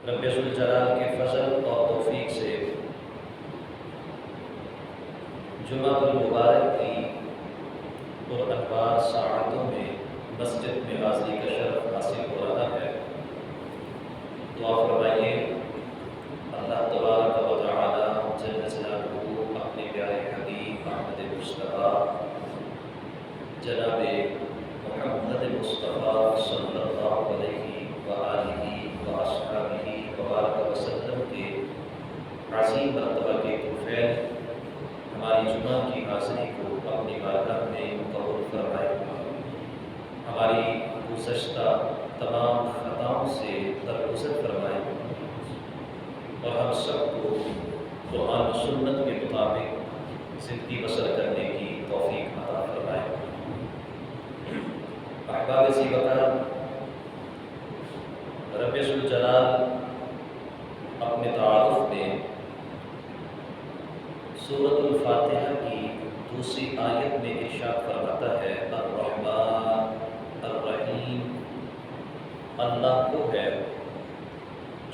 رب ذوالجلال کے فضل اور توفیق سے جمعۃ المبارک کی پرانوار ساعتوں میں مسجد میں حاضری کا شرف حاصل ہو رہا ہے۔ دعا فرمائیے اللہ تبارک و تعالی جل جلالہ اپنے پیارے حبیب احمد مصطفیٰ جناب محمد مصطفیٰ صلی اللہ علیہ وآلہ واصحابہ وبارک وسلم کے عظیم مرتبہ کے طفیل ہماری جمعہ کی حاضری کو اپنی بارگاہ میں قبول فرمائے، ہماری گزشتہ تمام خطاؤں سے درگزر فرمائے اور ہم سب کو قرآن و سنت کے مطابق زندگی بسر کرنے کی توفیق عطا فرمائے۔ احباب ذی وقار، رب ذوالجلال اپنے تعارف میں سورۃ الفاتحہ کی دوسری آیت میں ارشاد فرماتا ہے الرحمن الرحیم، اللہ وہ ہے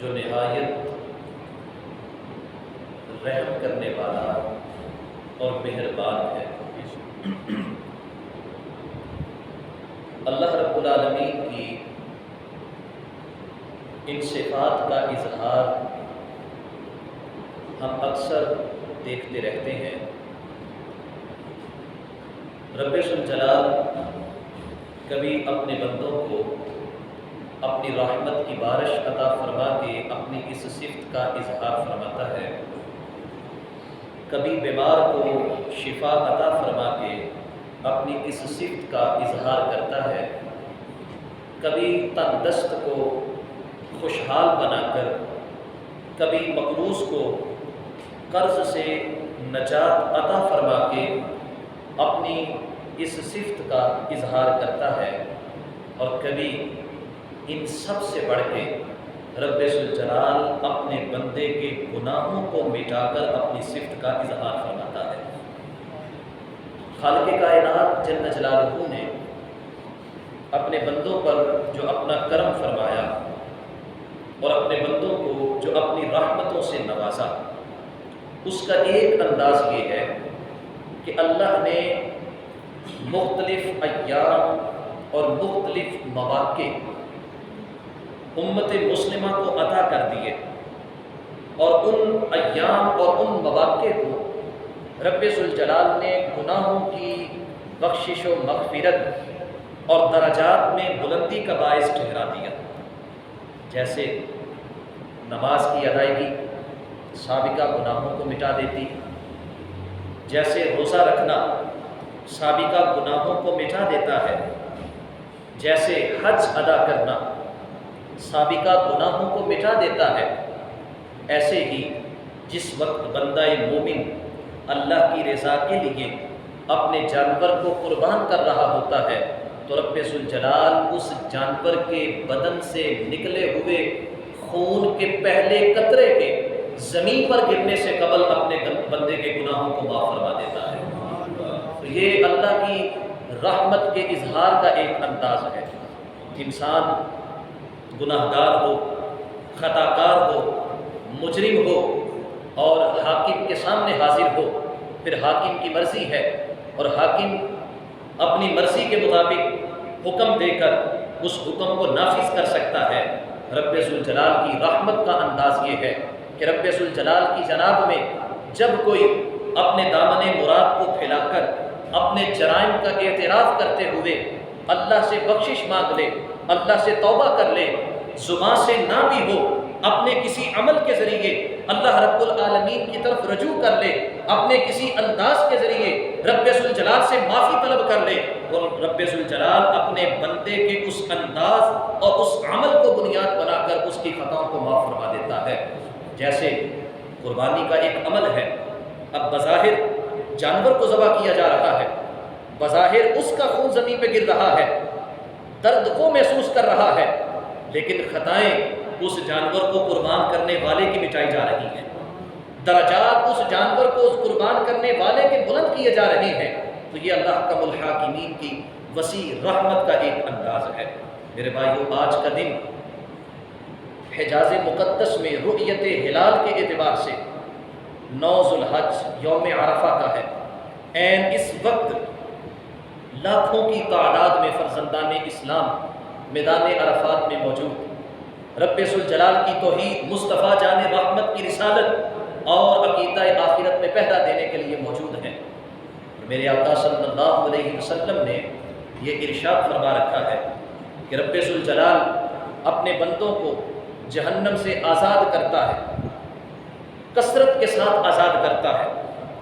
جو نہایت رحم کرنے والا اور مہربان ہے۔ اللہ رب العالمین کی ان صفات کا اظہار ہم اکثر دیکھتے رہتے ہیں۔ رب ذوالجلال کبھی اپنے بندوں کو اپنی رحمت کی بارش عطا فرما کے اپنی اس صفت کا اظہار فرماتا ہے، کبھی بیمار کو شفا عطا فرما کے اپنی اس صفت کا اظہار کرتا ہے، کبھی تندرست کو خوشحال بنا کر، کبھی مقروض کو قرض سے نجات عطا فرما کے اپنی اس صفت کا اظہار کرتا ہے، اور کبھی ان سب سے بڑھ کے رب ذوالجلال اپنے بندے کے گناہوں کو مٹا کر اپنی صفت کا اظہار فرماتا ہے۔ خالق کائنات جل جلالہ نے اپنے بندوں پر جو اپنا کرم فرمایا اور اپنے بندوں کو جو اپنی رحمتوں سے نوازا، اس کا ایک انداز یہ ہے کہ اللہ نے مختلف ایام اور مختلف مواقع امت مسلمہ کو عطا کر دیے، اور ان ایام اور ان مواقع کو رب ذوالجلال نے گناہوں کی بخشش و مغفرت اور درجات میں بلندی کا باعث ٹھہرا دیا۔ جیسے نماز کی ادائیگی سابقہ گناہوں کو مٹا دیتی، جیسے روزہ رکھنا سابقہ گناہوں کو مٹا دیتا ہے، جیسے حج ادا کرنا سابقہ گناہوں کو مٹا دیتا ہے، ایسے ہی جس وقت بندہ مومن اللہ کی رضا کے لیے اپنے جانور کو قربان کر رہا ہوتا ہے تو رب ذوالجلال اس جانور کے بدن سے نکلے ہوئے خون کے پہلے قطرے کے زمین پر گرنے سے قبل اپنے بندے کے گناہوں کو معاف فرما دیتا ہے۔ تو یہ اللہ کی رحمت کے اظہار کا ایک انداز ہے۔ انسان گناہ گار ہو، خطا کار ہو، مجرم ہو اور حاکم کے سامنے حاضر ہو، پھر حاکم کی مرضی ہے اور حاکم اپنی مرضی کے مطابق حکم دے کر اس حکم کو نافذ کر سکتا ہے۔ رب ذوالجلال کی رحمت کا انداز یہ ہے کہ رب ذوالجلال کی جناب میں جب کوئی اپنے دامن مراد کو پھیلا کر اپنے جرائم کا اعتراف کرتے ہوئے اللہ سے بخشش مانگ لے، اللہ سے توبہ کر لے، زبان سے نہ بھی ہو، اپنے کسی عمل کے ذریعے اللہ رب العالمین کی طرف رجوع کر لے، اپنے کسی انداز کے ذریعے رب ذوالجلال سے معافی طلب کر لے، اور رب ذوالجلال اپنے بندے کے اس انداز اور اس عمل کو بنیاد بنا کر اس کی خطاؤں کو معاف فرما دیتا ہے۔ جیسے قربانی کا ایک عمل ہے، اب بظاہر جانور کو ذبح کیا جا رہا ہے، بظاہر اس کا خون زمین پہ گر رہا ہے، درد وہ محسوس کر رہا ہے، لیکن خطائیں اس جانور کو قربان کرنے والے کی مٹائی جا رہی ہیں، درجات اس جانور کو اس قربان کرنے والے کے بلند کیے جا رہے ہیں۔ تو یہ اللہ حکم الحاکمین کی وسیع رحمت کا ایک انداز ہے۔ میرے بھائیو، آج کا دن حجاز مقدس میں رؤیت ہلال کے اعتبار سے 9 ذوالحج یوم عرفہ کا ہے۔ عین اس وقت لاکھوں کی تعداد میں فرزندان اسلام میدان عرفات میں موجود، رب ذوالجلال کی توحید، مصطفیٰ جان رحمت کی رسالت اور عقیدہ آخرت میں پہرا دینے کے لیے موجود ہیں۔ میرے آقا صلی اللہ علیہ وسلم نے یہ ارشاد فرما رکھا ہے کہ رب ذوالجلال اپنے بندوں کو جہنم سے آزاد کرتا ہے، کثرت کے ساتھ آزاد کرتا ہے۔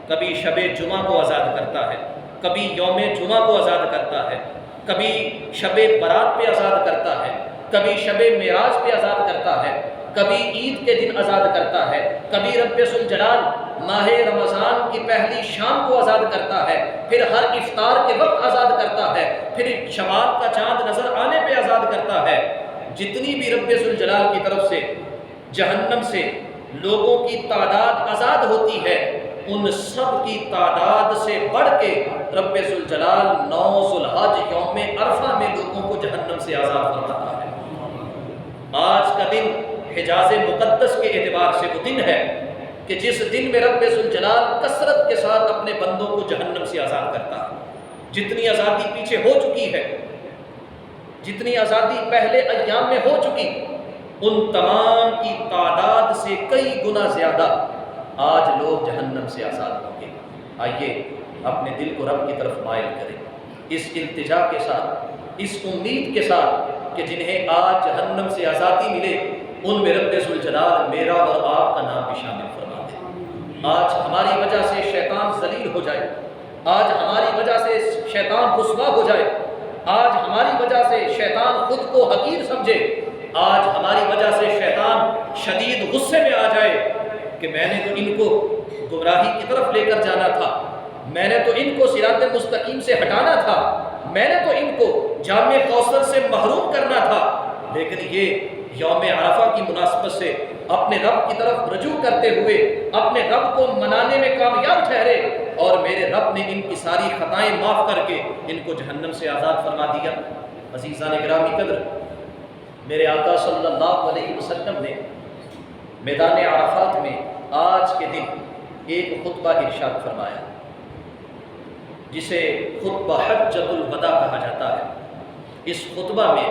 کبھی شب جمعہ کو آزاد کرتا ہے، کبھی یوم جمعہ کو آزاد کرتا ہے، کبھی شب برات پہ آزاد کرتا ہے، کبھی شب معراج پہ آزاد کرتا ہے، کبھی عید کے دن آزاد کرتا ہے، کبھی رب ذوالجلال ماہ رمضان کی پہلی شام کو آزاد کرتا ہے، پھر ہر افطار کے وقت آزاد کرتا ہے، پھر شوال کا چاند نظر آنے پہ آزاد کرتا ہے۔ جتنی بھی رب ذوالجلال کی طرف سے جہنم سے لوگوں کی تعداد آزاد ہوتی ہے، ان سب کی تعداد سے بڑھ کے رب ذوالجلال 9 ذوالحج یوم عرفہ میں لوگوں کو جہنم سے آزاد فرماتا ہے۔ آج کا دن حجاز مقدس کے اعتبار سے وہ دن ہے کہ جس دن میں رب ذوالجلال کثرت کے ساتھ اپنے بندوں کو جہنم سے آزاد کرتا ہے۔ جتنی آزادی پیچھے ہو چکی ہے، جتنی آزادی پہلے ایام میں ہو چکی، ان تمام کی تعداد سے کئی گنا زیادہ آج لوگ جہنم سے آزاد ہوں گے۔ آئیے اپنے دل کو رب کی طرف مائل کریں، اس التجا کے ساتھ، اس امید کے ساتھ کہ جنہیں آج جہنم سے آزادی ملے، ان میں رب ذوالجلال میرا اور آپ کا نام بھی شامل فرما دے۔ آج ہماری وجہ سے شیطان ذلیل ہو جائے، آج ہماری وجہ سے شیطان رسوا ہو جائے، آج ہماری وجہ سے شیطان خود کو حقیر سمجھے، آج ہماری وجہ سے شیطان شدید غصے میں آ جائے کہ میں نے تو ان کو گمراہی کی طرف لے کر جانا تھا، میں نے تو ان کو صراط مستقیم سے ہٹانا تھا، میں نے تو ان کو جام کوثر سے محروم کرنا تھا، لیکن یہ یوم عرفہ کی مناسبت سے اپنے رب کی طرف رجوع کرتے ہوئے اپنے رب کو منانے میں کامیاب ٹھہرے، اور میرے رب نے ان کی ساری خطائیں معاف کر کے ان کو جہنم سے آزاد فرما دیا۔ عزیزان گرامی قدر، میرے آقا صلی اللہ علیہ وسلم نے میدان عرفات میں آج کے دن ایک خطبہ ارشاد فرمایا، جسے خطبہ حجۃ الوداع کہا جاتا ہے۔ اس خطبہ میں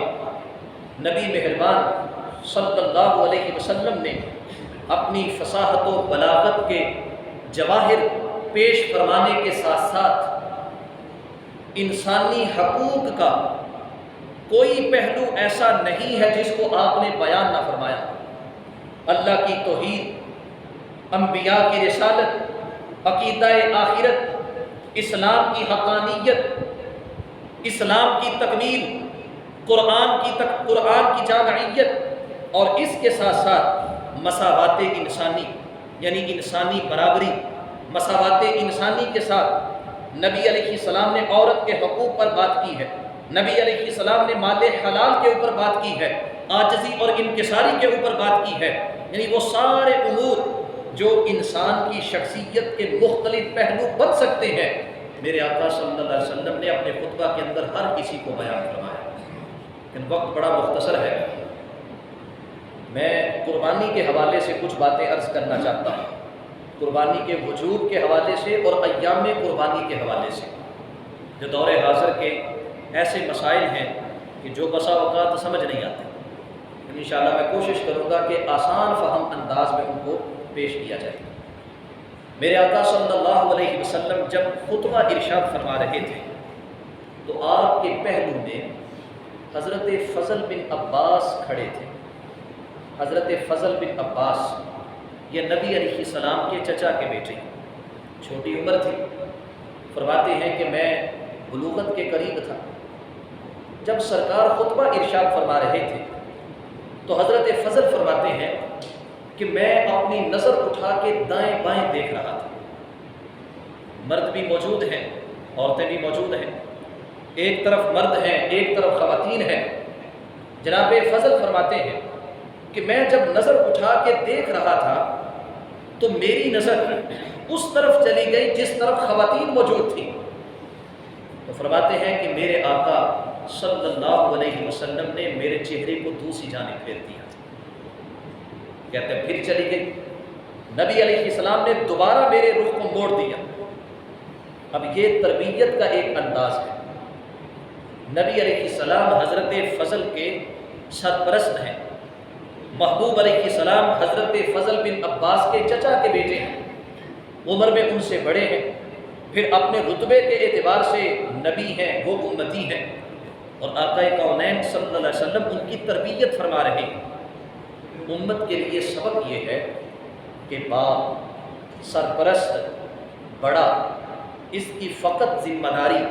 نبی مہربان صلی اللہ علیہ وسلم نے اپنی فصاحت و بلاغت کے جواہر پیش فرمانے کے ساتھ ساتھ انسانی حقوق کا کوئی پہلو ایسا نہیں ہے جس کو آپ نے بیان نہ فرمایا۔ اللہ کی توحید، انبیاء کی رسالت، عقیدہ آخرت، اسلام کی حقانیت، اسلام کی تکمیل، قرآن کی جامعیت، اور اس کے ساتھ ساتھ مساوات انسانی یعنی انسانی برابری، مساوات انسانی کے ساتھ نبی علیہ السلام نے عورت کے حقوق پر بات کی ہے، نبی علیہ السلام نے مال حلال کے اوپر بات کی ہے، عاجزی اور انکساری کے اوپر بات کی ہے، یعنی وہ سارے امور جو انسان کی شخصیت کے مختلف پہلو بن سکتے ہیں، میرے آقا صلی اللہ علیہ وسلم نے اپنے خطبہ کے اندر ہر کسی کو بیان فرمایا۔ لیکن وقت بڑا مختصر ہے، میں قربانی کے حوالے سے کچھ باتیں عرض کرنا چاہتا ہوں، قربانی کے وجوب کے حوالے سے اور ایام قربانی کے حوالے سے، جو دور حاضر کے ایسے مسائل ہیں کہ جو بسا اوقات سمجھ نہیں آتے۔ انشاءاللہ میں کوشش کروں گا کہ آسان فہم انداز میں ان کو پیش کیا جائے۔ میرے آقا صلی اللہ علیہ وسلم جب خطبہ ارشاد فرما رہے تھے تو آپ کے پہلو میں حضرت فضل بن عباس کھڑے تھے۔ حضرت فضل بن عباس یہ نبی علیہ السلام کے چچا کے بیٹے، چھوٹی عمر تھی، فرماتے ہیں کہ میں بلوغت کے قریب تھا۔ جب سرکار خطبہ ارشاد فرما رہے تھے تو حضرت فضل فرماتے ہیں کہ میں اپنی نظر اٹھا کے دائیں بائیں دیکھ رہا تھا، مرد بھی موجود ہیں، عورتیں بھی موجود ہیں، ایک طرف مرد ہیں ایک طرف خواتین ہیں۔ جناب فضل فرماتے ہیں کہ میں جب نظر اٹھا کے دیکھ رہا تھا تو میری نظر اس طرف چلی گئی جس طرف خواتین موجود تھیں، تو فرماتے ہیں کہ میرے آقا صلی اللہ علیہ وسلم نے میرے چہرے کو دوسری جانب پھیر دیا۔ کہتے ہیں پھر چلی گئی، نبی علیہ السلام نے دوبارہ میرے رخ کو موڑ دیا۔ اب یہ تربیت کا ایک انداز ہے۔ نبی علیہ السلام حضرت فضل کے سرپرست ہیں، محبوب علیہ السلام حضرت فضل بن عباس کے چچا کے بیٹے ہیں، عمر میں ان سے بڑے ہیں، پھر اپنے رتبے کے اعتبار سے نبی ہیں، وہ امتی ہیں، اور آقا کونین صلی اللہ علیہ وسلم ان کی تربیت فرما رہے ہیں۔ امت کے لیے سبق یہ ہے کہ باپ، سرپرست، بڑا، اس کی فقط ذمہ داری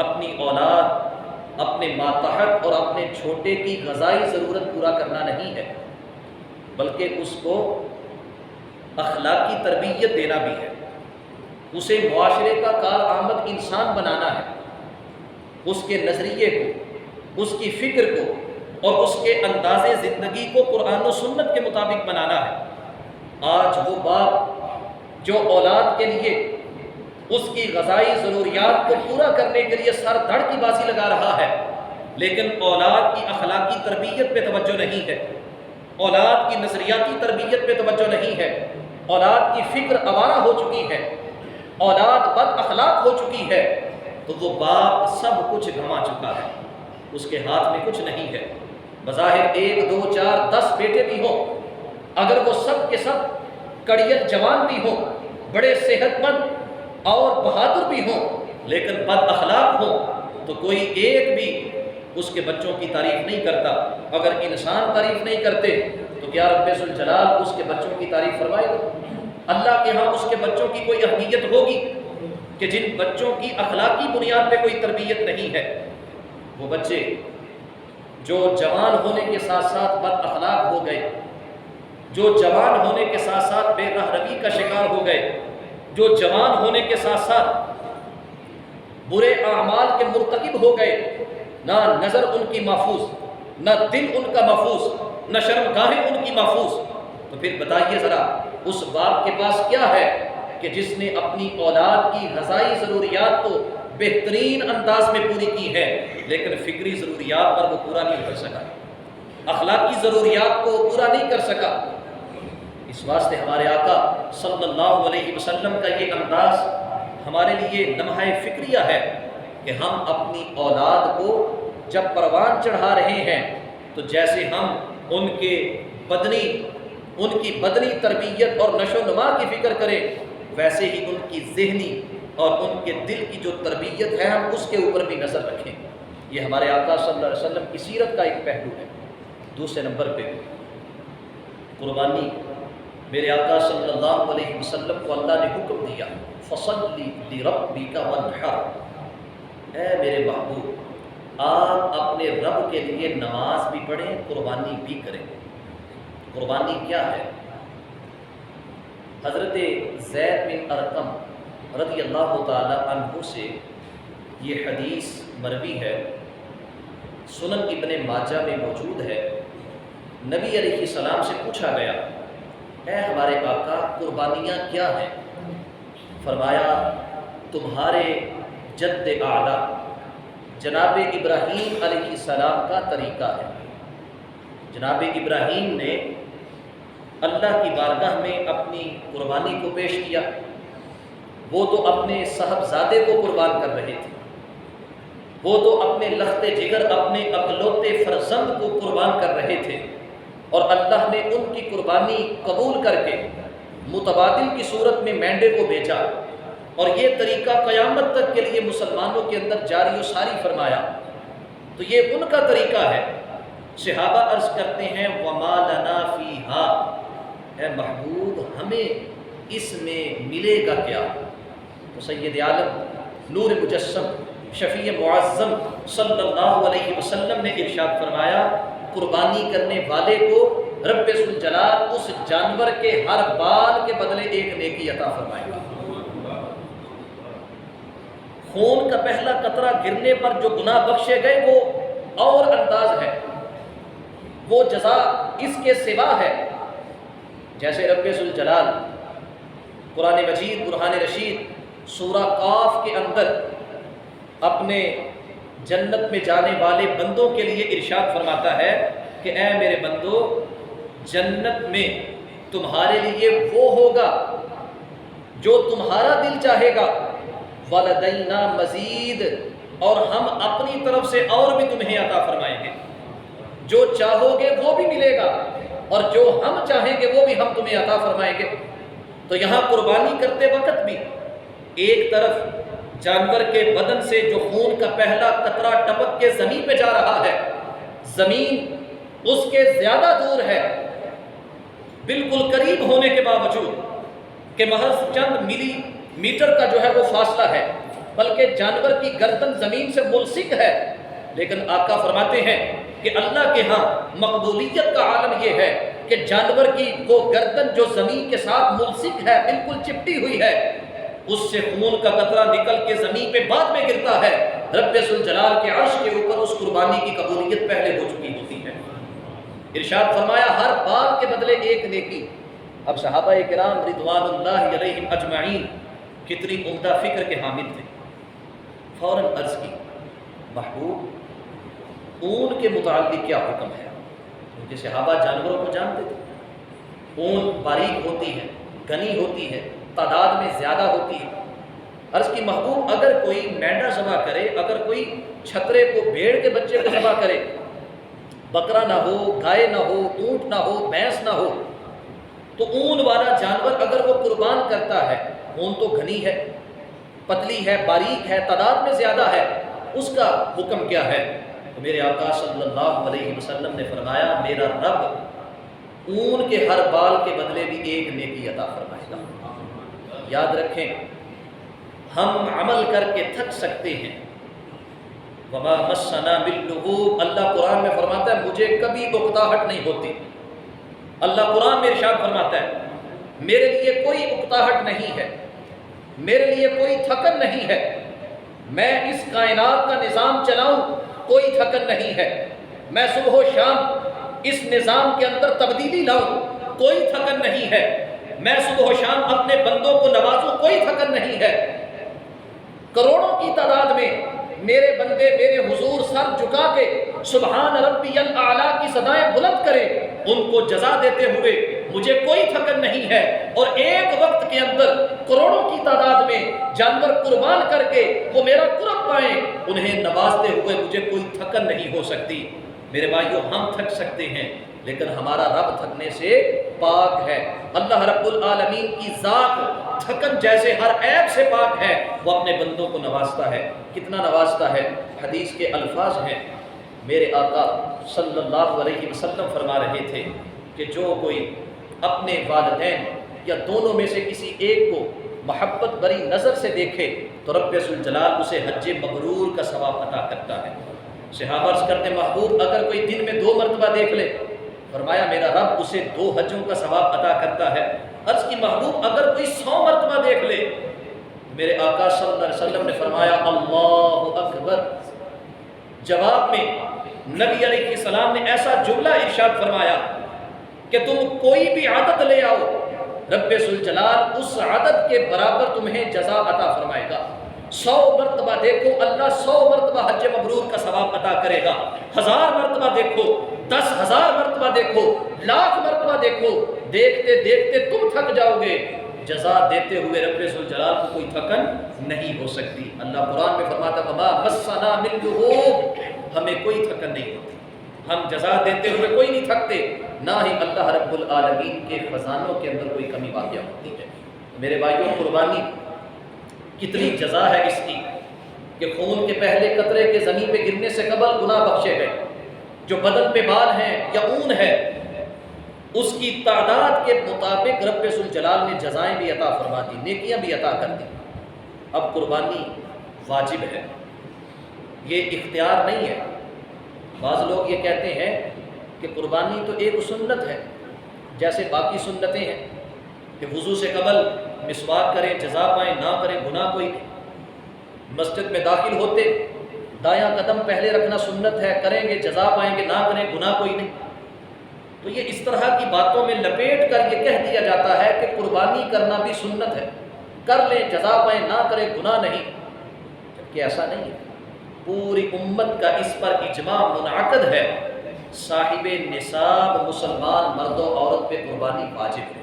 اپنی اولاد، اپنے ماتحت اور اپنے چھوٹے کی غذائی ضرورت پورا کرنا نہیں ہے، بلکہ اس کو اخلاقی تربیت دینا بھی ہے، اسے معاشرے کا کارآمد انسان بنانا ہے، اس کے نظریے کو، اس کی فکر کو اور اس کے انداز زندگی کو قرآن و سنت کے مطابق بنانا ہے۔ آج وہ باپ جو اولاد کے لیے اس کی غذائی ضروریات کو پورا کرنے کے لیے سر دھڑ کی بازی لگا رہا ہے، لیکن اولاد کی اخلاقی تربیت پہ توجہ نہیں ہے، اولاد کی نظریاتی تربیت پہ توجہ نہیں ہے، اولاد کی فکر آوارہ ہو چکی ہے، اولاد بد اخلاق ہو چکی ہے، تو وہ باپ سب کچھ گنوا چکا ہے، اس کے ہاتھ میں کچھ نہیں ہے۔ بظاہر 1 2 4 10 بیٹے بھی ہوں، اگر وہ سب کے سب کڑیل جوان بھی ہوں، بڑے صحت مند اور بہادر بھی ہوں، لیکن بد اخلاق ہوں، تو کوئی ایک بھی اس کے بچوں کی تعریف نہیں کرتا۔ اگر انسان تعریف نہیں کرتے تو کیا رب ذوالجلال اس کے بچوں کی تعریف فرمائے گا؟ اللہ کے ہاں اس کے بچوں کی کوئی اہمیت ہوگی کہ جن بچوں کی اخلاقی بنیاد پہ کوئی تربیت نہیں ہے؟ وہ بچے جو جوان ہونے کے ساتھ ساتھ بد اخلاق ہو گئے، جو جوان ہونے کے ساتھ ساتھ بے راہ روی کا شکار ہو گئے، جو جوان ہونے کے ساتھ ساتھ برے اعمال کے مرتکب ہو گئے، نہ نظر ان کی محفوظ، نہ دل ان کا محفوظ، نہ شرمگاہیں ان کی محفوظ، تو پھر بتائیے ذرا اس باپ کے پاس کیا ہے کہ جس نے اپنی اولاد کی غذائی ضروریات کو بہترین انداز میں پوری کی ہے، لیکن فکری ضروریات پر وہ پورا نہیں کر سکا، اخلاقی ضروریات کو پورا نہیں کر سکا۔ اس واسطے ہمارے آقا صلی اللہ علیہ وسلم کا یہ انداز ہمارے لیے لمحہ فکریہ ہے کہ ہم اپنی اولاد کو جب پروان چڑھا رہے ہیں تو جیسے ہم ان کی بدنی تربیت اور نشو و نما کی فکر کریں، ویسے ہی ان کی ذہنی اور ان کے دل کی جو تربیت ہے ہم اس کے اوپر بھی نظر رکھیں۔ یہ ہمارے آقا صلی اللہ علیہ وسلم کی سیرت کا ایک پہلو ہے۔ دوسرے نمبر پہ قربانی، میرے آقا صلی اللہ علیہ وسلم کو اللہ نے حکم دیا، فَصَلِّ لِرَبِّكَ وَانْحَرْ، اے میرے محبوب آپ اپنے رب کے لیے نماز بھی پڑھیں، قربانی بھی کریں۔ قربانی کیا ہے؟ حضرت زید بن ارقم رضی اللہ تعالی عنہ سے یہ حدیث مروی ہے، سنن ابن ماجہ میں موجود ہے۔ نبی علیہ السلام سے پوچھا گیا، اے ہمارے آقا قربانیاں کیا ہیں؟ فرمایا تمہارے جد اعلیٰ جناب ابراہیم علیہ السلام کا طریقہ ہے۔ جناب ابراہیم نے اللہ کی بارگاہ میں اپنی قربانی کو پیش کیا، وہ تو اپنے صاحبزادے کو قربان کر رہے تھے، وہ تو اپنے لخت جگر اپنے اکلوتے فرزند کو قربان کر رہے تھے، اور اللہ نے ان کی قربانی قبول کر کے متبادل کی صورت میں مینڈے کو بیچا، اور یہ طریقہ قیامت تک کے لیے مسلمانوں کے اندر جاری و ساری فرمایا۔ تو یہ ان کا طریقہ ہے۔ صحابہ عرض کرتے ہیں وَمَا لَنَا فِيهَا، اے محبوب ہمیں اس میں ملے گا کیا؟ تو سید عالم نور مجسم شفیع معظم صلی اللہ علیہ وسلم نے ارشاد فرمایا، قربانی کرنے والے کو رب ذوالجلال اس جانور کے ہر بال کے بدلے ایک نیکی عطا فرمائے گا۔ خون کا پہلا قطرہ گرنے پر جو گناہ بخشے گئے وہ اور انداز ہے، وہ جزا اس کے سوا ہے۔ جیسے رب ذوالجلال قرآن مجید برہان رشید سورہ قاف کے اندر اپنے جنت میں جانے والے بندوں کے لیے ارشاد فرماتا ہے کہ اے میرے بندو، جنت میں تمہارے لیے وہ ہوگا جو تمہارا دل چاہے گا، وَلَدَيْنَا مزید، اور ہم اپنی طرف سے اور بھی تمہیں عطا فرمائیں گے۔ جو چاہو گے وہ بھی ملے گا، اور جو ہم چاہیں گے وہ بھی ہم تمہیں عطا فرمائیں گے۔ تو یہاں قربانی کرتے وقت بھی ایک طرف جانور کے بدن سے جو خون کا پہلا قطرہ ٹپک کے زمین پہ جا رہا ہے، زمین اس کے زیادہ دور ہے، بالکل قریب ہونے کے باوجود کہ محض چند ملی میٹر کا جو ہے وہ فاصلہ ہے، بلکہ جانور کی گردن زمین سے ملصق ہے، لیکن آقا فرماتے ہیں کہ اللہ کے ہاں مقبولیت کا عالم یہ ہے کہ جانور کی وہ گردن جو زمین کے ساتھ ملصق ہے، بالکل چپٹی ہوئی ہے، اس سے خون کا قطرہ نکل کے زمین پہ بعد میں گرتا ہے، رب ذوالجلال کے عرش کے اوپر اس قربانی کی قبولیت پہلے ہو چکی ہوتی ہے۔ ارشاد فرمایا ہر بال کے بدلے ایک نیکی۔ اب صحابہ کرام رضوان اللہ علیہم اجمعین کتنی عمدہ فکر کے حامل تھے، فوراً عرض کی محبوب اون کے متعلق کیا حکم ہے؟ کیونکہ صحابہ جانوروں کو جانتے تھے، اون باریک ہوتی ہے، گھنی ہوتی ہے، تعداد میں زیادہ ہوتی ہے۔ عرض کی محبوب اگر کوئی مینڈا ذبح کرے، اگر کوئی چھترے کو بھیڑ کے بچے کو ذبح کرے، بکرا نہ ہو، گائے نہ ہو، اونٹ نہ ہو، بھینس نہ ہو، تو اون والا جانور اگر وہ قربان کرتا ہے، اون تو گھنی ہے، پتلی ہے، باریک ہے، تعداد میں زیادہ ہے، اس کا حکم کیا ہے؟ تو میرے آقا صلی اللہ علیہ وسلم نے فرمایا میرا رب اون کے ہر بال کے بدلے بھی ایک نیکی عطا فرمائے گا۔ یاد رکھیں ہم عمل کر کے تھک سکتے ہیں، وما مسنا باللغوب، اللہ قرآن میں فرماتا ہے مجھے کبھی اکتاہٹ نہیں ہوتی۔ اللہ قرآن میں ارشاد فرماتا ہے میرے لیے کوئی اکتاہٹ نہیں ہے، میرے لیے کوئی تھکن نہیں ہے، میں اس کائنات کا نظام چلاؤں کوئی تھکن نہیں ہے، میں صبح و شام اس نظام کے اندر تبدیلی لاؤں کوئی تھکن نہیں ہے، میں صبح و شام اپنے بندوں کو نوازوں کوئی تھکن نہیں ہے۔ کروڑوں کی تعداد میں میرے بندے میرے حضور سر جھکا کے سبحان ربی الاعلیٰ کی صدائیں بلند کریں، ان کو جزا دیتے ہوئے مجھے کوئی تھکن نہیں ہے، اور ایک وقت کے اندر کروڑوں کی تعداد میں جانور قربان کر کے وہ میرا قرب پائیں، انہیں نوازتے ہوئے مجھے کوئی تھکن نہیں ہو سکتی۔ میرے بھائیوں ہم تھک سکتے ہیں لیکن ہمارا رب تھکنے سے پاک ہے۔ اللہ رب العالمین کی ذات تھکن جیسے ہر عیب سے پاک ہے، وہ اپنے بندوں کو نوازتا ہے۔ کتنا نوازتا ہے؟ حدیث کے الفاظ ہیں، میرے آقا صلی اللہ علیہ وسلم فرما رہے تھے کہ جو کوئی اپنے والدین یا دونوں میں سے کسی ایک کو محبت بری نظر سے دیکھے تو رب ذوالجلال اسے حج مبرور کا ثواب عطا کرتا ہے۔ صحابہ عرض کرتے محبوب اگر کوئی دن میں 2 مرتبہ دیکھ لے، فرمایا میرا رب اسے 2 حجوں کا ثواب عطا کرتا ہے۔ عرض کی محبوب اگر کوئی 100 مرتبہ دیکھ لے، میرے آقا صلی اللہ علیہ وسلم نے فرمایا اللہ اکبر۔ جواب میں نبی علیہ السلام نے ایسا جملہ ارشاد فرمایا کہ تم کوئی بھی عدد لے آؤ، رب ذوالجلال اس عدد کے برابر تمہیں جزا عطا فرمائے گا۔ 100 مرتبہ دیکھو اللہ 100 مرتبہ حج مبرور کا ثواب عطا کرے گا، 1000 مرتبہ دیکھو، 10,000 مرتبہ دیکھو، لاکھ مرتبہ دیکھو، دیکھتے دیکھتے تم تھک جاؤ گے، جزا دیتے ہوئے رب ذوالجلال کو کوئی تھکن نہیں ہو سکتی۔ اللہ قرآن میں فرماتا وما مسنا من لغوب، ہمیں کوئی تھکن نہیں ہوتی، ہم جزا دیتے ہوئے کوئی نہیں تھکتے، نہ ہی اللہ رب العالمین کے خزانوں کے اندر کوئی کمی واقع ہوتی ہے۔ میرے بھائیوں قربانی کتنی جزا ہے اس کی کہ خون کے پہلے قطرے کے زمین پہ گرنے سے قبل گناہ بخشے گئے، جو بدن پہ بال ہیں یا اون ہے اس کی تعداد کے مطابق رب ذوالجلال نے جزائیں بھی عطا فرما دی، نیکیاں بھی عطا کر دی۔ اب قربانی واجب ہے، یہ اختیار نہیں ہے۔ بعض لوگ یہ کہتے ہیں کہ قربانی تو ایک سنت ہے، جیسے باقی سنتیں ہیں کہ وضو سے قبل مسواک کریں جزا پائیں، نہ کریں گناہ کوئی نہیں۔ مسجد میں داخل ہوتے دایاں قدم پہلے رکھنا سنت ہے، کریں گے جزا پائیں گے، نہ کریں گناہ کوئی نہیں۔ تو یہ اس طرح کی باتوں میں لپیٹ کر یہ کہہ دیا جاتا ہے کہ قربانی کرنا بھی سنت ہے، کر لیں جزا پائیں، نہ کریں گناہ نہیں، جبکہ ایسا نہیں ہے۔ پوری امت کا اس پر اجماع منعقد ہے، صاحب نصاب مسلمان مرد و عورت پہ قربانی واجب ہے،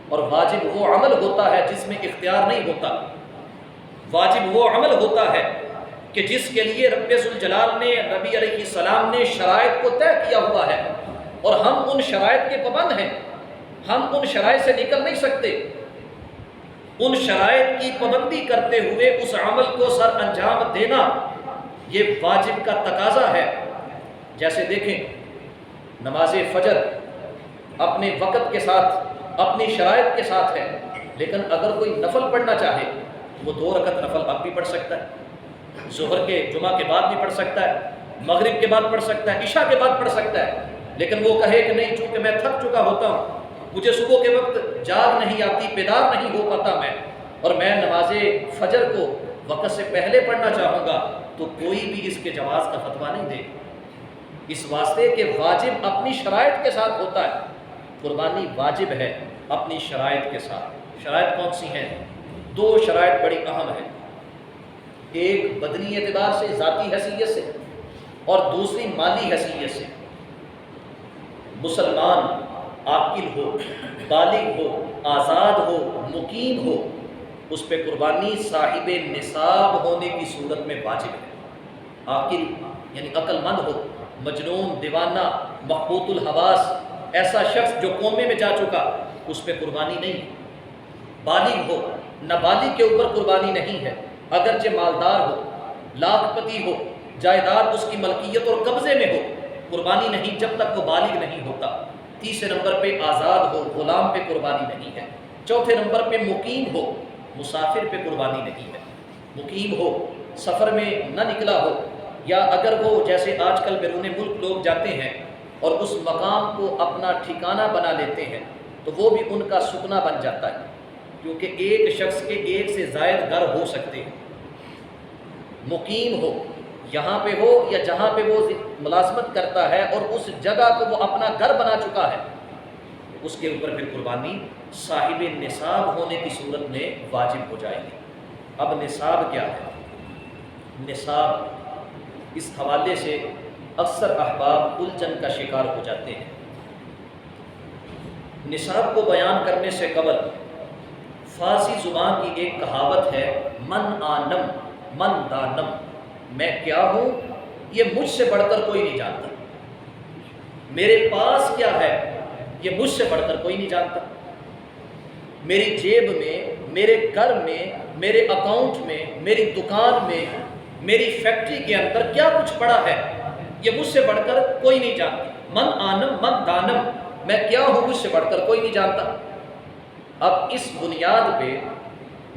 اور واجب وہ عمل ہوتا ہے جس میں اختیار نہیں ہوتا، واجب وہ عمل ہوتا ہے کہ جس کے لیے رب ذوالجلال نے، نبی علیہ السلام نے شرائط کو طے کیا ہوا ہے، اور ہم ان شرائط کے پابند ہیں، ہم ان شرائط سے نکل نہیں سکتے۔ ان شرائط کی پابندی کرتے ہوئے اس عمل کو سر انجام دینا یہ واجب کا تقاضا ہے۔ جیسے دیکھیں نماز فجر اپنے وقت کے ساتھ اپنی شرائط کے ساتھ ہے، لیکن اگر کوئی نفل پڑھنا چاہے وہ 2 رکعت نفل اب بھی پڑھ سکتا ہے، ظہر کے جمعہ کے بعد بھی پڑھ سکتا ہے، مغرب کے بعد پڑھ سکتا ہے، عشاء کے بعد پڑھ سکتا ہے۔ لیکن وہ کہے کہ نہیں، چونکہ میں تھک چکا ہوتا ہوں، مجھے صبح کے وقت جاگ نہیں آتی، بیدار نہیں ہو پاتا میں، اور میں نماز فجر کو وقت سے پہلے پڑھنا چاہوں گا، تو کوئی بھی اس کے جواز کا فتویٰ نہیں دے، اس واسطے کہ واجب اپنی شرائط کے ساتھ ہوتا ہے۔ قربانی واجب ہے اپنی شرائط کے ساتھ۔ شرائط کون سی ہیں؟ 2 شرائط بڑی اہم ہیں، ایک بدنی اعتبار سے، ذاتی حیثیت سے، اور دوسری مالی حیثیت سے۔ مسلمان عاقل ہو، بالغ ہو، آزاد ہو، مقیم ہو، اس پہ قربانی صاحب نصاب ہونے کی صورت میں واجب ہے۔ عاقل یعنی عقل مند ہو، مجنون، دیوانہ، مخبوط الحواس، ایسا شخص جو کومے میں جا چکا، اس پہ قربانی نہیں ہے۔ بالغ ہو، نابالغ کے اوپر قربانی نہیں ہے، اگرچہ مالدار ہو، لاکھ پتی ہو، جائیداد اس کی ملکیت اور قبضے میں ہو، قربانی نہیں جب تک وہ بالغ نہیں ہوتا۔ تیسرے نمبر پہ آزاد ہو، غلام پہ قربانی نہیں ہے۔ چوتھے نمبر پہ مقیم ہو، مسافر پہ قربانی نہیں ہے۔ مقیم ہو، سفر میں نہ نکلا ہو، یا اگر وہ جیسے آج کل بیرون ملک لوگ جاتے ہیں اور اس مقام کو اپنا ٹھکانہ بنا لیتے ہیں، تو وہ بھی ان کا سکنا بن جاتا ہے، کیونکہ ایک شخص کے 1 سے زائد گھر ہو سکتے ہیں۔ مقیم ہو، یہاں پہ ہو یا جہاں پہ وہ ملازمت کرتا ہے اور اس جگہ کو وہ اپنا گھر بنا چکا ہے، اس کے اوپر پھر قربانی صاحب نصاب ہونے کی صورت میں واجب ہو جائے گی۔ اب نصاب کیا ہے؟ نصاب، اس حوالے سے اکثر احباب الجھن کا شکار ہو جاتے ہیں۔ نصاب کو بیان کرنے سے قبل فارسی زبان کی ایک کہاوت ہے، من آنم من دانم، میں کیا ہوں یہ مجھ سے بڑھ کر کوئی نہیں جانتا، میرے پاس کیا ہے یہ مجھ سے بڑھ کر کوئی نہیں جانتا، میری جیب میں، میرے گھر میں، میرے اکاؤنٹ میں، میری دکان میں، میری فیکٹری کے اندر کیا کچھ پڑا ہے یہ مجھ سے بڑھ کر کوئی نہیں جانتا۔ من آنم من دانم، میں کیا ہوں مجھ سے بڑھ کر کوئی نہیں جانتا۔ اب اس بنیاد پہ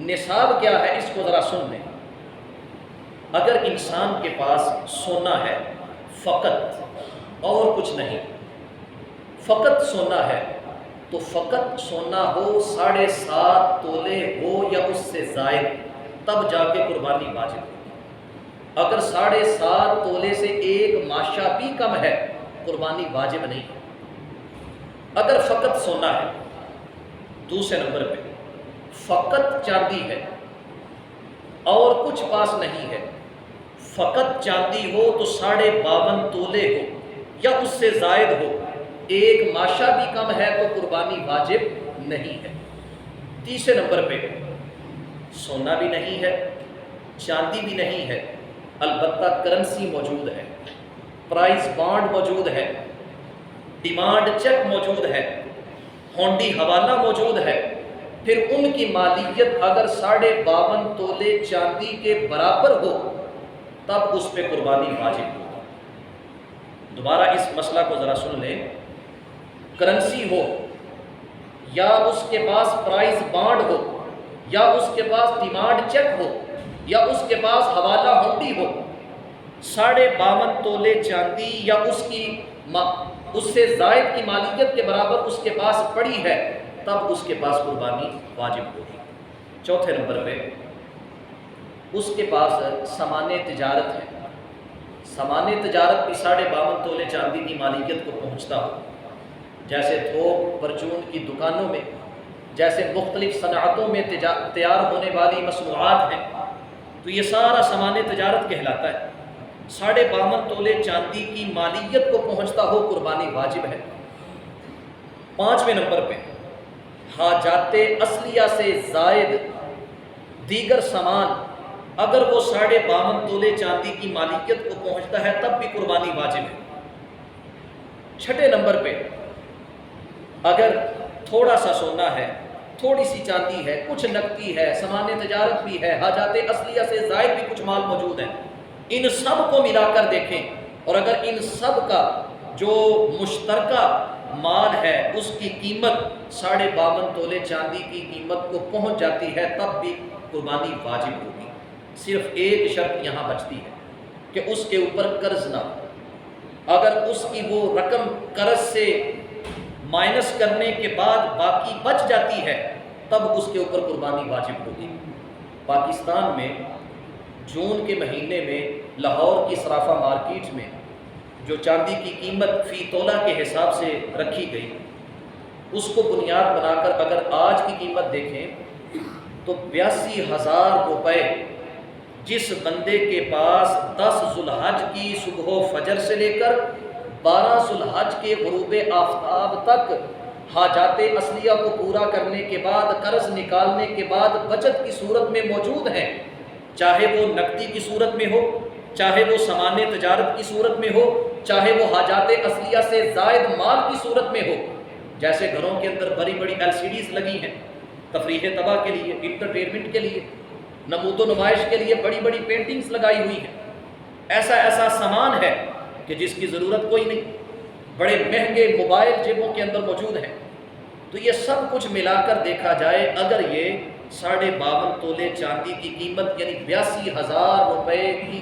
نصاب کیا ہے اس کو ذرا سن لیں۔ اگر انسان کے پاس سونا ہے فقط اور کچھ نہیں، فقط سونا ہے، تو فقط سونا ہو 7.5 تولے ہو یا اس سے زائد، تب جا کے قربانی واجب ہو۔ اگر 7.5 تولے سے 1 ماشا بھی کم ہے، قربانی واجب نہیں ہے۔ اگر فقط سونا ہے، دوسرے نمبر پہ فقط چاندی ہے اور کچھ پاس نہیں ہے، فقط چاندی ہو تو 52.5 تولے ہو یا اس سے زائد ہو، 1 ماشا بھی کم ہے تو قربانی واجب نہیں ہے۔ تیسرے نمبر پہ سونا بھی نہیں ہے، چاندی بھی نہیں ہے، البتہ کرنسی موجود ہے، پرائز بانڈ موجود ہے، ڈیمانڈ چیک موجود ہے، ہونڈی حوالہ موجود ہے، پھر ان کی مالیت اگر 52.5 تولے چاندی کے برابر ہو تب اس پہ قربانی واجب ہوگی۔ دوبارہ اس مسئلہ کو ذرا سن لیں۔ کرنسی ہو یا اس کے پاس پرائز بانڈ ہو یا اس کے پاس ڈیمانڈ چیک ہو یا اس کے پاس حوالہ ہونڈی ہو، 52.5 تولے چاندی یا اس سے زائد کی مالیت کے برابر اس کے پاس پڑی ہے، تب اس کے پاس قربانی واجب ہوگی۔ چوتھے نمبر پہ اس کے پاس سامان تجارت ہے، سامان تجارت بھی 52.5 تولے چاندی کی مالیت کو پہنچتا ہو، جیسے تھوک پرچون کی دکانوں میں، جیسے مختلف صنعتوں میں تیار ہونے والی مصنوعات ہیں، تو یہ سارا سامان تجارت کہلاتا ہے۔ 52.5 تولے چاندی کی مالیت کو پہنچتا ہو قربانی واجب ہے۔ 5ویں نمبر پہ حاجات اصلیہ سے زائد دیگر سامان اگر وہ 52.5 تولے چاندی کی مالکیت کو پہنچتا ہے تب بھی قربانی واجب ہے۔ 6 نمبر پہ اگر تھوڑا سا سونا ہے، تھوڑی سی چاندی ہے، کچھ نقدی ہے، سامان تجارت بھی ہے، حاجات اصلیہ سے زائد بھی کچھ مال موجود ہے، ان سب کو ملا کر دیکھیں اور اگر ان سب کا جو مشترکہ مال ہے اس کی قیمت 52.5 تولے چاندی کی قیمت کو پہنچ جاتی ہے تب بھی قربانی واجب ہوگی۔ صرف ایک شرط یہاں بچتی ہے کہ اس کے اوپر قرض نہ ہو۔ اگر اس کی وہ رقم قرض سے مائنس کرنے کے بعد باقی بچ جاتی ہے تب اس کے اوپر قربانی واجب ہوگی۔ پاکستان میں جون کے مہینے میں لاہور کی صرافہ مارکیٹ میں جو چاندی کی قیمت فی تولہ کے حساب سے رکھی گئی اس کو بنیاد بنا کر اگر آج کی قیمت دیکھیں تو 82,000 روپے جس بندے کے پاس 10 ذوالحج کی صبح و فجر سے لے کر 12 ذوالحج کے غروب آفتاب تک حاجات اصلیہ کو پورا کرنے کے بعد قرض نکالنے کے بعد بچت کی صورت میں موجود ہیں، چاہے وہ نقدی کی صورت میں ہو، چاہے وہ سامان تجارت کی صورت میں ہو، چاہے وہ حاجات اصلیہ سے زائد مال کی صورت میں ہو، جیسے گھروں کے اندر بڑی بڑی LCDs لگی ہیں تفریح تباہ کے لیے، انٹرٹینمنٹ کے لیے، نمود و نمائش کے لیے بڑی بڑی پینٹنگز لگائی ہوئی ہیں، ایسا سامان ہے کہ جس کی ضرورت کوئی نہیں، بڑے مہنگے موبائل جیبوں کے اندر موجود ہیں۔ تو یہ سب کچھ ملا کر دیکھا جائے اگر یہ 52.5 تولے چاندی کی قیمت یعنی 82,000 روپے کی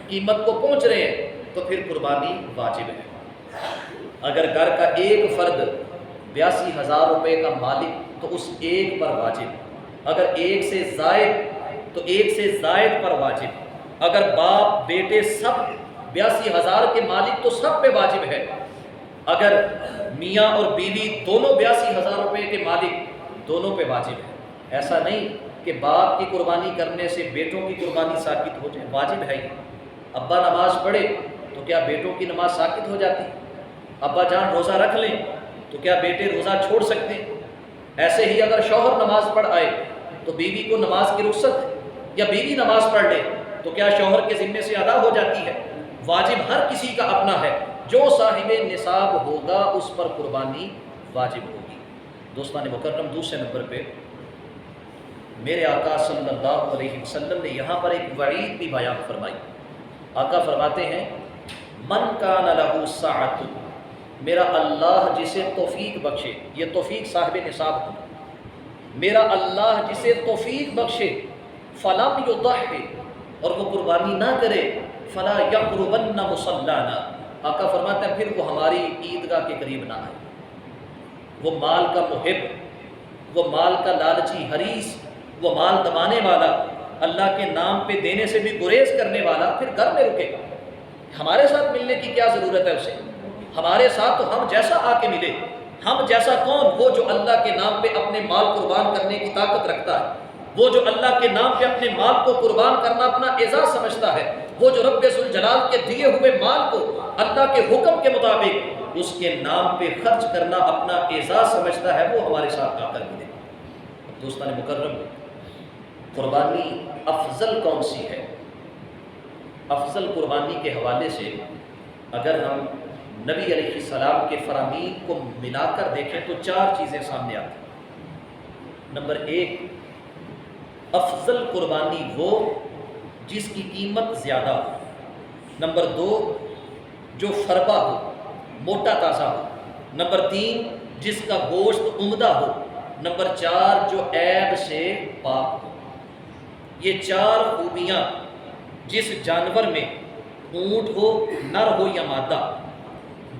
قیمت کو پہنچ رہے ہیں تو پھر قربانی واجب ہے۔ اگر گھر کا ایک فرد 82,000 روپے کا مالک تو اس ایک پر واجب، اگر ایک سے زائد تو ایک سے زائد پر واجب، اگر باپ بیٹے سب 82,000 کے مالک تو سب پہ واجب ہے، اگر میاں اور بیوی دونوں 82,000 روپے کے مالک دونوں پہ واجب ہے۔ ایسا نہیں کہ باپ کی قربانی کرنے سے بیٹوں کی قربانی ساقط ہو جائے، واجب ہے یہ۔ ابا نماز پڑھے تو کیا بیٹوں کی نماز ساقط ہو جاتی؟ ابا جان روزہ رکھ لیں تو کیا بیٹے روزہ چھوڑ سکتے؟ ایسے ہی اگر شوہر نماز پڑھ آئے تو بیوی کو نماز کی رخصت ہے، یا بیوی نماز پڑھ لے تو کیا شوہر کے ذمے سے ادا ہو جاتی ہے؟ واجب ہر کسی کا اپنا ہے، جو صاحب نصاب ہوگا اس پر قربانی واجب ہوگی۔ دوستان مکرم، دوسرے نمبر پہ میرے آقا صلی اللہ علیہ وسلم نے یہاں پر ایک وعید بھی بیان فرمائی۔ آقا فرماتے ہیں من کان لہ سعۃ، میرا اللہ جسے توفیق بخشے، یہ توفیق صاحب نصاب ہو، میرا اللہ جسے توفیق بخشے، فلم یضحی، اور وہ قربانی نہ کرے، فلا یقربن مصلانا، آقا فرماتے ہیں پھر وہ ہماری عیدگاہ کے قریب نہ آئے۔ وہ مال کا محب، وہ مال کا لالچی حریص، وہ مال دبانے والا، اللہ کے نام پہ دینے سے بھی گریز کرنے والا پھر گھر میں رکے گا۔ ہمارے ساتھ ملنے کی کیا ضرورت ہے اسے؟ ہمارے ساتھ تو ہم جیسا آ کے ملے، ہم جیسا کون؟ وہ جو اللہ کے نام پہ اپنے مال قربان کرنے کی طاقت رکھتا ہے، وہ جو اللہ کے نام پہ اپنے مال کو قربان کرنا اپنا اعزاز سمجھتا ہے، وہ جو رب ذوالجلال کے دیے ہوئے مال کو اللہ کے حکم کے مطابق اس کے نام پہ خرچ کرنا اپنا اعزاز سمجھتا ہے، وہ ہمارے ساتھ آ کر ملے۔ دوستان مکرم، قربانی افضل کون سی ہے؟ افضل قربانی کے حوالے سے اگر ہم نبی علیہ السلام کے فرامین کو ملا کر دیکھیں تو 4 چیزیں سامنے آتی ہیں۔ نمبر 1، افضل قربانی وہ جس کی قیمت زیادہ ہو۔ نمبر 2، جو فربا ہو، موٹا تازہ ہو۔ نمبر 3، جس کا گوشت عمدہ ہو۔ نمبر 4، جو عیب سے پاک ہو۔ یہ 4 خوبیاں جس جانور میں، اونٹ ہو نر ہو یا مادہ،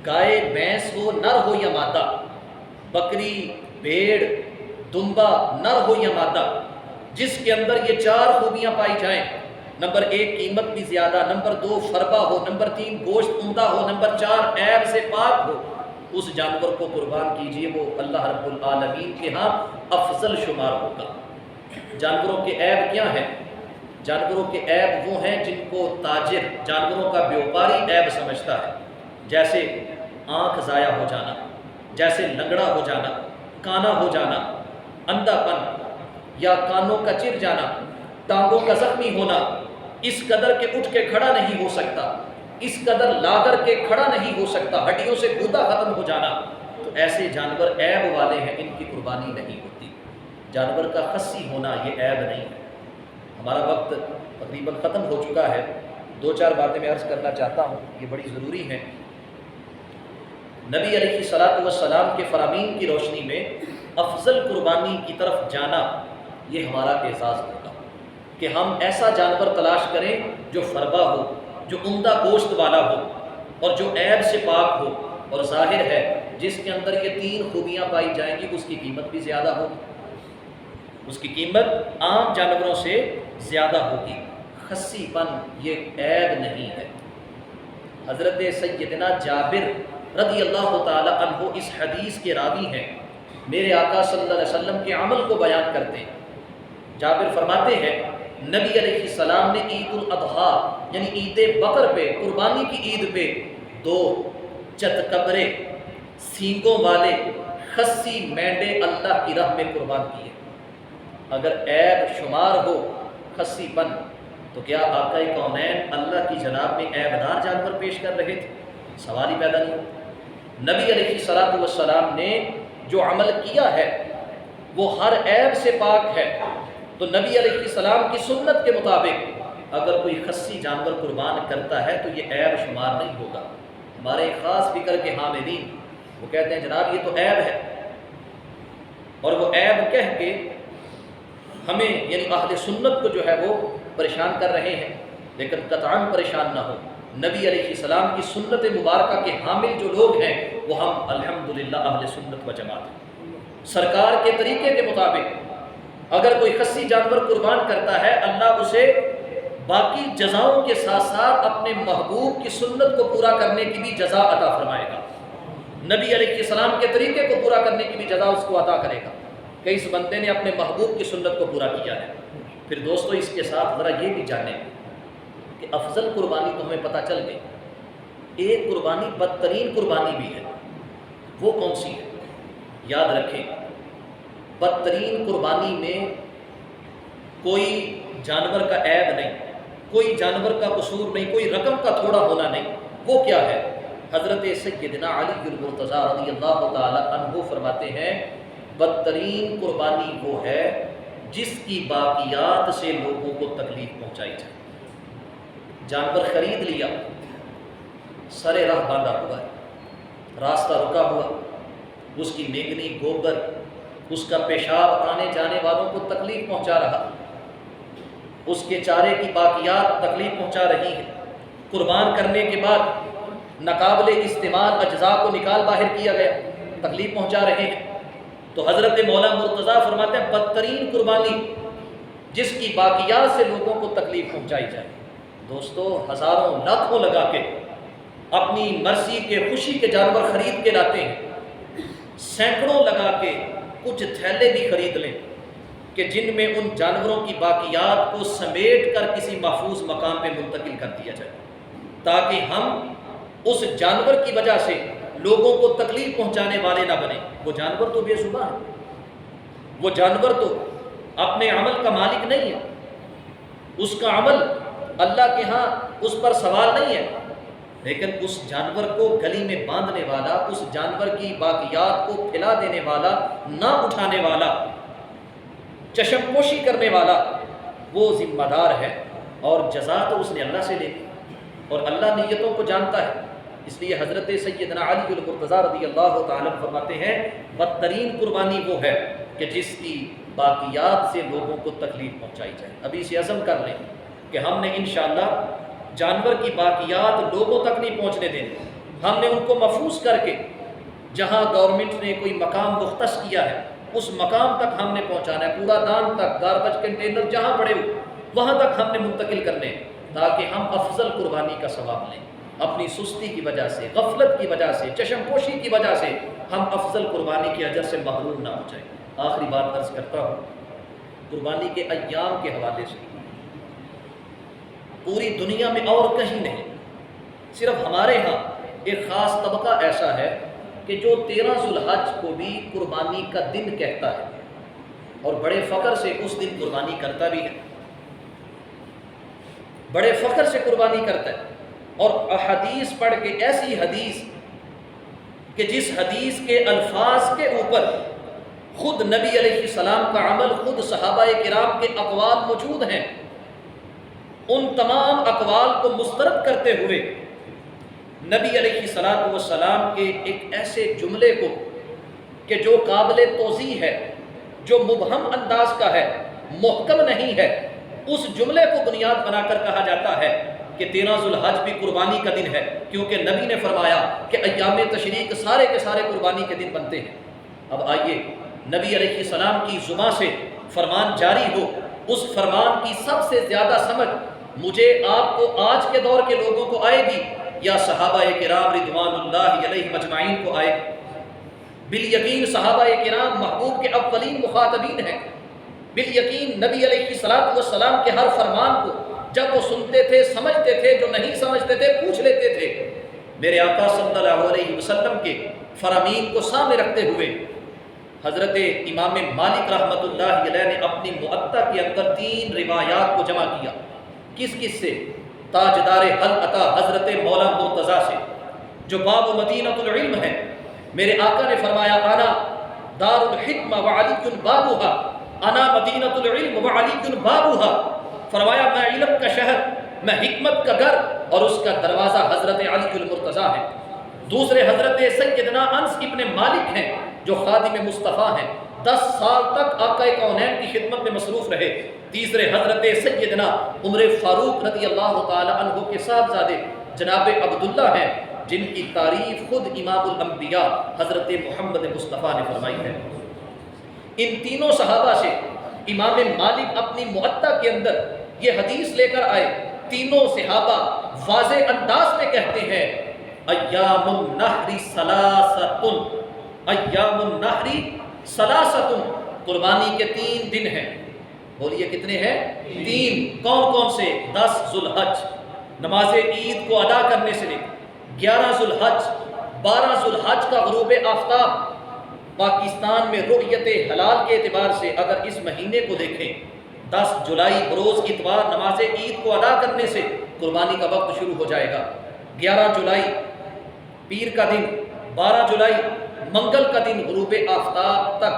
گائے بھینس ہو نر ہو یا مادہ، بکری بھیڑ دمبا نر ہو یا مادہ، جس کے اندر یہ 4 خوبیاں پائی جائیں، نمبر 1 قیمت بھی زیادہ، نمبر 2 فربا ہو، نمبر 3 گوشت عمدہ ہو، نمبر 4 عیب سے پاک ہو، اس جانور کو قربان کیجئے، وہ اللہ رب العالمین کے ہاں افضل شمار ہوگا۔ جانوروں کے عیب کیا ہیں؟ جانوروں کے عیب وہ ہیں جن کو تاجر، جانوروں کا بیوپاری عیب سمجھتا ہے، جیسے آنکھ ضائع ہو جانا، جیسے لنگڑا ہو جانا، کانا ہو جانا، اندھا پن، یا کانوں کا چر جانا، ٹانگوں کا زخمی ہونا، اس قدر کہ اٹھ کے کھڑا نہیں ہو سکتا، اس قدر لاغر کے کھڑا نہیں ہو سکتا، ہڈیوں سے گودا ختم ہو جانا، تو ایسے جانور عیب والے ہیں، ان کی قربانی نہیں ہوتی۔ جانور کا خصی ہونا یہ عیب نہیں ہے۔ ہمارا وقت تقریباً ختم ہو چکا ہے، دو چار باتیں میں عرض کرنا چاہتا ہوں، یہ بڑی ضروری ہیں۔ نبی علیہ الصلوۃ والسلام کے فرامین کی روشنی میں افضل قربانی کی طرف جانا یہ ہمارا اعزاز ہوگا کہ ہم ایسا جانور تلاش کریں جو فربا ہو، جو عمدہ گوشت والا ہو، اور جو عیب سے پاک ہو، اور ظاہر ہے جس کے اندر یہ 3 خوبیاں پائی جائیں گی اس کی قیمت بھی زیادہ ہوگی، اس کی قیمت عام جانوروں سے زیادہ ہوگی۔ خصی پن یہ عیب نہیں ہے۔ حضرت سیدنا جابر رضی اللہ تعالی عنہ اس حدیث کے راوی ہیں، میرے آقا صلی اللہ علیہ وسلم کے عمل کو بیان کرتے ہیں۔ جابر فرماتے ہیں نبی علیہ السلام نے عید الاضحیٰ یعنی عید بقر پہ، قربانی کی عید پہ 2 چتکبرے سینگوں والے خصی مینڈے اللہ کی راہ میں قربان کیے۔ اگر عیب شمار ہو خصی پن تو کیا آقا کونین اللہ کی جناب میں عیب دار جانور پیش کر رہے تھے؟ سوال ہی پیدا نہیں ہو۔ نبی علیہ الصلوۃ والسلام نے جو عمل کیا ہے وہ ہر عیب سے پاک ہے، تو نبی علیہ السلام کی سنت کے مطابق اگر کوئی خصی جانور قربان کرتا ہے تو یہ عیب شمار نہیں ہوگا۔ ہمارے خاص فکر کے حاملین وہ کہتے ہیں جناب یہ تو عیب ہے، اور وہ عیب کہہ کے ہمیں یعنی اہل سنت کو جو ہے وہ پریشان کر رہے ہیں، لیکن قطعاً پریشان نہ ہو۔ نبی علیہ السلام کی سنت مبارکہ کے حامل جو لوگ ہیں وہ ہم الحمدللہ اہل سنت و جماعت ہیں۔ سرکار کے طریقے کے مطابق اگر کوئی خصی جانور قربان کرتا ہے، اللہ اسے باقی جزاؤں کے ساتھ ساتھ اپنے محبوب کی سنت کو پورا کرنے کی بھی جزا عطا فرمائے گا، نبی علیہ السلام کے طریقے کو پورا کرنے کی بھی جزا اس کو عطا کرے گا کہ اس بندے نے اپنے محبوب کی سنت کو پورا کیا ہے۔ پھر دوستو اس کے ساتھ ذرا یہ بھی جانیں کہ افضل قربانی تو ہمیں پتہ چل گئی، ایک قربانی بدترین قربانی بھی ہے، وہ کون سی ہے؟ یاد رکھیں بدترین قربانی میں کوئی جانور کا عیب نہیں، کوئی جانور کا قصور نہیں، کوئی رقم کا تھوڑا ہونا نہیں۔ وہ کیا ہے؟ حضرت سیدنا علی المرتضیٰ رضی اللہ تعالی عنہ فرماتے ہیں بدترین قربانی وہ ہے جس کی باقیات سے لوگوں کو تکلیف پہنچائی جائے۔ جانور خرید لیا، سرے راہ باندھا ہوا ہے، راستہ رکا ہوا، اس کی مینگنی گوبر، اس کا پیشاب آنے جانے والوں کو تکلیف پہنچا رہا، اس کے چارے کی باقیات تکلیف پہنچا رہی ہے۔ قربان کرنے کے بعد ناقابل استعمال اجزاء کو نکال باہر کیا گیا، تکلیف پہنچا رہے ہیں۔ تو حضرت مولا مرتضیٰ فرماتے ہیں بدترین قربانی جس کی باقیات سے لوگوں کو تکلیف پہنچائی جائے۔ دوستو ہزاروں لاکھوں لگا کے اپنی مرضی کے خوشی کے جانور خرید کے لاتے ہیں، سینکڑوں لگا کے کچھ تھیلے بھی خرید لیں کہ جن میں ان جانوروں کی باقیات کو سمیٹ کر کسی محفوظ مقام پہ منتقل کر دیا جائے، تاکہ ہم اس جانور کی وجہ سے لوگوں کو تکلیف پہنچانے والے نہ بنیں۔ وہ جانور تو بے زبان ہے، وہ جانور تو اپنے عمل کا مالک نہیں ہے، اس کا عمل اللہ کے ہاں اس پر سوال نہیں ہے، لیکن اس جانور کو گلی میں باندھنے والا، اس جانور کی باقیات کو پھیلا دینے والا، نہ اٹھانے والا، چشم پوشی کرنے والا، وہ ذمہ دار ہے، اور جزا تو اس نے اللہ سے لے لی، اور اللہ نیتوں کو جانتا ہے۔ اس لیے حضرت سیدنا علی المرتضیٰ رضی اللہ تعالیٰ فرماتے ہیں بدترین قربانی وہ ہے کہ جس کی باقیات سے لوگوں کو تکلیف پہنچائی جائے۔ ابھی اسے عزم کر لیں کہ ہم نے انشاءاللہ جانور کی باقیات لوگوں تک نہیں پہنچنے دیں، ہم نے ان کو محفوظ کر کے جہاں گورنمنٹ نے کوئی مقام مختص کیا ہے اس مقام تک ہم نے پہنچانا ہے، کوڑا دان تک، گاربیج کنٹینر جہاں پڑے ہو وہاں تک ہم نے منتقل کرنے، تاکہ ہم افضل قربانی کا ثواب لیں۔ اپنی سستی کی وجہ سے، غفلت کی وجہ سے، چشم پوشی کی وجہ سے ہم افضل قربانی کے اجر سے محروم نہ ہو جائیں۔ آخری بات عرض کرتا ہوں قربانی کے ایام کے حوالے سے۔ پوری دنیا میں اور کہیں نہیں، صرف ہمارے ہاں ایک خاص طبقہ ایسا ہے کہ جو 13 ذو الحج کو بھی قربانی کا دن کہتا ہے اور بڑے فخر سے اس دن قربانی کرتا بھی ہے، بڑے فخر سے قربانی کرتا ہے، اور احادیث پڑھ کے ایسی حدیث کہ جس حدیث کے الفاظ کے اوپر خود نبی علیہ السلام کا عمل، خود صحابہ کرام کے اقوال موجود ہیں، ان تمام اقوال کو مسترد کرتے ہوئے نبی علیہ السلام کے ایک ایسے جملے کو کہ جو قابل توضیح ہے، جو مبہم انداز کا ہے، محکم نہیں ہے، اس جملے کو بنیاد بنا کر کہا جاتا ہے کہ 13 ذو الحج بھی قربانی کا دن ہے، کیونکہ نبی نے فرمایا کہ ایام تشریق سارے کے سارے قربانی کے دن بنتے ہیں۔ اب آئیے نبی علیہ السلام کی زبان سے فرمان جاری ہو، اس فرمان کی سب سے زیادہ سمجھ مجھے، آپ کو، آج کے دور کے لوگوں کو آئے گی یا صحابہ کرام رضوان اللہ علیہم اجمعین کو آئے گی؟ بالیقین صحابہ کرام محبوب کے اولین مخاطبین ہیں، بالیقین نبی علیہ السلام کے ہر فرمان کو جب وہ سنتے تھے، سمجھتے تھے، جو نہیں سمجھتے تھے پوچھ لیتے تھے۔ میرے آقا صلی اللہ علیہ وسلم کے فرامین کو سامنے رکھتے ہوئے حضرت امام مالک رحمۃ اللہ علیہ نے اپنی معطا کے اندر 3 روایات کو جمع کیا۔ کس کس سے؟ تاجدار حل عطا حضرت مولا مرتضیٰ سے، جو باب مدینۃ العلم ہے۔ میرے آقا نے فرمایا انا دار الحکمہ وعلی بابھا، انا مدینۃ العلم وعلی بابھا، فرمایا میں علم کا شہر، میں حکمت کا گھر، اور اس کا دروازہ حضرت علی المرتضیٰ ہے۔ دوسرے حضرت سیدنا انس ابن مالک ہیں جو خادم مصطفیٰ ہیں، 10 سال تک آقا کونین کی خدمت میں مصروف رہے۔ تیسرے حضرت سیدنا عمر فاروق رضی اللہ تعالی عنہ کے صاحبزادے جناب عبداللہ ہیں، جن کی تعریف خود امام الانبیاء حضرت محمد مصطفیٰ نے فرمائی ہے۔ ان تینوں صحابہ سے امام مالک اپنی معطا کے اندر یہ حدیث لے کر آئے۔ تینوں صحابہ واضح انداز میں کہتے ہیں ایام النحر ثلاثۃ، ایام النحر ثلاثۃ، قربانی کے 3 دن ہیں۔ بولیے کتنے ہیں؟ 3۔ کون کون سے؟ 10 ذو الحج نماز عید کو ادا کرنے سے لے، 11 ذو الحج، 12 ذو الحج کا غروب آفتاب، پاکستان میں رؤیت ہلال کے اعتبار سے اگر اس مہینے کو دیکھیں 10 جولائی بروز اتوار نماز عید کو ادا کرنے سے قربانی کا وقت شروع ہو جائے گا۔ 11 جولائی پیر کا دن، 12 جولائی منگل کا دن غروب آفتاب تک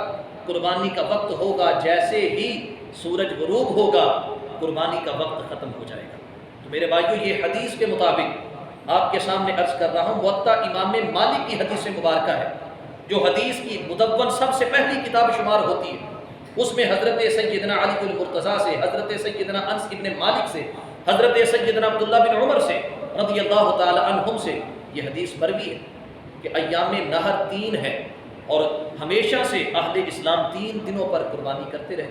قربانی کا وقت ہوگا۔ جیسے ہی سورج غروب ہوگا قربانی کا وقت ختم ہو جائے گا۔ تو میرے بھائیو، یہ حدیث کے مطابق آپ کے سامنے عرض کر رہا ہوں، معطا امام مالک کی حدیث مبارکہ ہے، جو حدیث کی مدون سب سے پہلی کتاب شمار ہوتی ہے۔ اس میں حضرت سیدنا علی المرتضیٰ سے، حضرت سیدنا انس ابن مالک سے، حضرت سیدنا عبداللہ بن عمر سے رضی اللہ تعالی عنہم سے یہ حدیث مروی ہے کہ ایام نہر 3 ہے، اور ہمیشہ سے اہل اسلام 3 دنوں پر قربانی کرتے رہے۔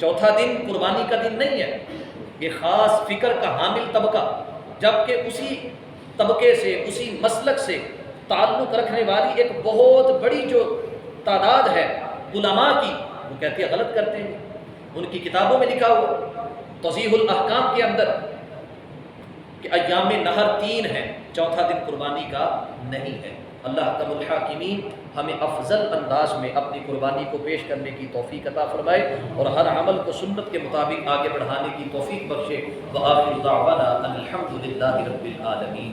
چوتھا دن قربانی کا دن نہیں ہے۔ یہ خاص فکر کا حامل طبقہ، جبکہ اسی طبقے سے، اسی مسلک سے تعلق رکھنے والی ایک بہت بڑی جو تعداد ہے علماء کی، وہ کہتے ہیں غلط کرتے ہیں۔ ان کی کتابوں میں لکھا ہوا توضیح الاحکام کے اندر کہ ایام نہر 3 ہے، چوتھا دن قربانی کا نہیں ہے۔ اللہ کم الحاکمین ہمیں افضل انداز میں اپنی قربانی کو پیش کرنے کی توفیق عطا فرمائے، اور ہر عمل کو سنت کے مطابق آگے بڑھانے کی توفیق بخشے۔ وآخر دعوانا ان الحمد للہ رب العالمین۔